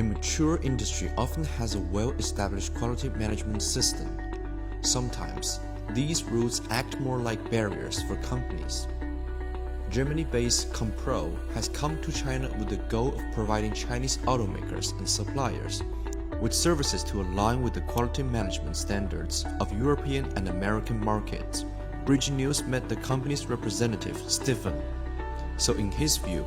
A mature industry often has a well-established quality management system. Sometimes, these rules act more like barriers for companies. Germany-based Compro has come to China with the goal of providing Chinese automakers and suppliers with services to align with the quality management standards of European and American markets. Bridge News met the company's representative, Stephen. So in his view,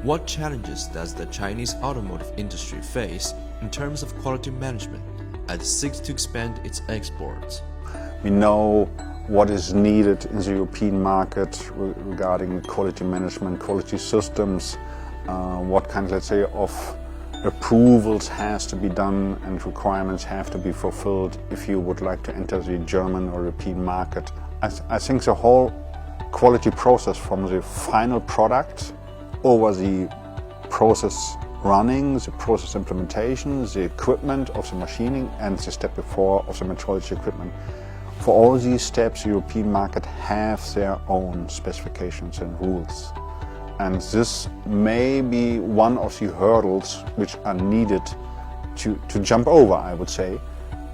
what challenges does the Chinese automotive industry face in terms of quality management as it seeks to expand its exports? We know what is needed in the European market regarding quality management, quality systems, what kind, let's say, of approvals has to be done and requirements have to be fulfilled if you would like to enter the German or European market. I think the whole quality process from the final product over the process running, the process implementation, the equipment of the machining and the step before of the metrology equipment. For all these steps, the European market have their own specifications and rules. And this may be one of the hurdles which are needed to jump over, I would say,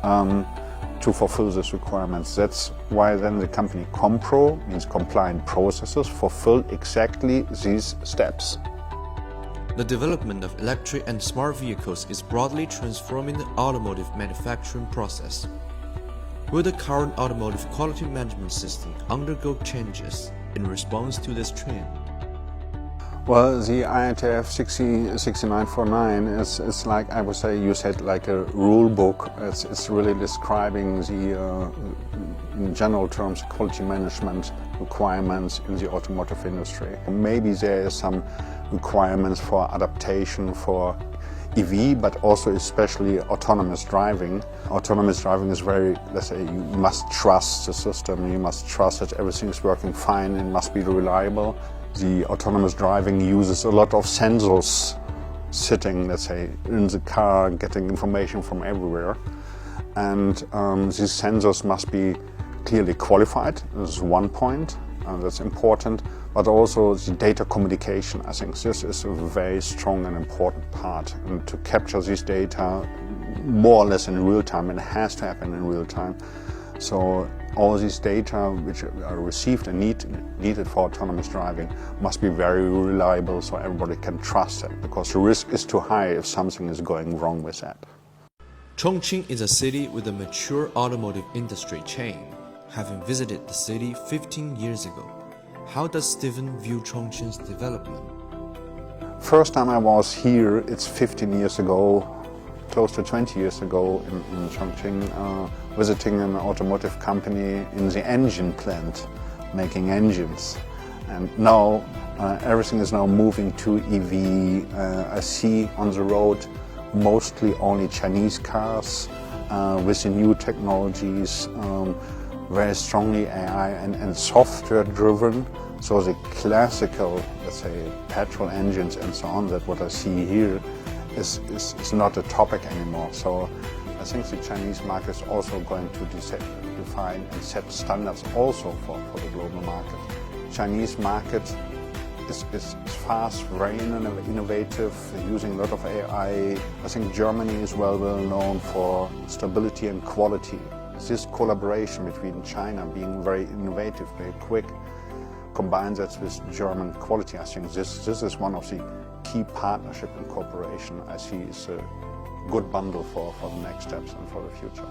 to fulfill these requirements. That's why then the company Compro, means compliant processes, fulfill exactly these steps. The development of electric and smart vehicles is broadly transforming the automotive manufacturing process. Will the current automotive quality management system undergo changes in response to this trend? Well, the IATF 6949 is like, I would say, you said, like a rule book. It's really describing the, in general terms, quality management requirements in the automotive industry. Maybe there is some requirements for adaptation for EV, but also especially autonomous driving. Autonomous driving is very, let's say, you must trust the system, you must trust that everything is working fine, it must be reliable. The autonomous driving uses a lot of sensors sitting, let's say, in the car, getting information from everywhere. And these sensors must be clearly qualified. This is one point, that's important. But also the data communication. I think this is a very strong and important part. And to capture this data more or less in real time, and it has to happen in real time. So all these data which are received and needed for autonomous driving must be very reliable so everybody can trust it, because the risk is too high if something is going wrong with that. Chongqing is a city with a mature automotive industry chain. Having visited the city 15 years ago, how does Stephen view Chongqing's development? First time I was here, it's 15 years ago, close to 20 years ago in Chongqing, visiting an automotive company in the engine plant, making engines. And now everything is now moving to EV. I see on the road mostly only Chinese cars with the new technologies, very strongly AI and software driven. So the classical, let's say, petrol engines and so on, that what I see here is not a topic anymore. So I think the Chinese market is also going to define and set standards also for the global market. Chinese market is fast, very innovative, using a lot of AI. I think Germany is well known for stability and quality. This collaboration between China being very innovative, very quick, combines that with German quality. I think this is one of the key partnership and cooperation I see is a good bundle for the next steps and for the future.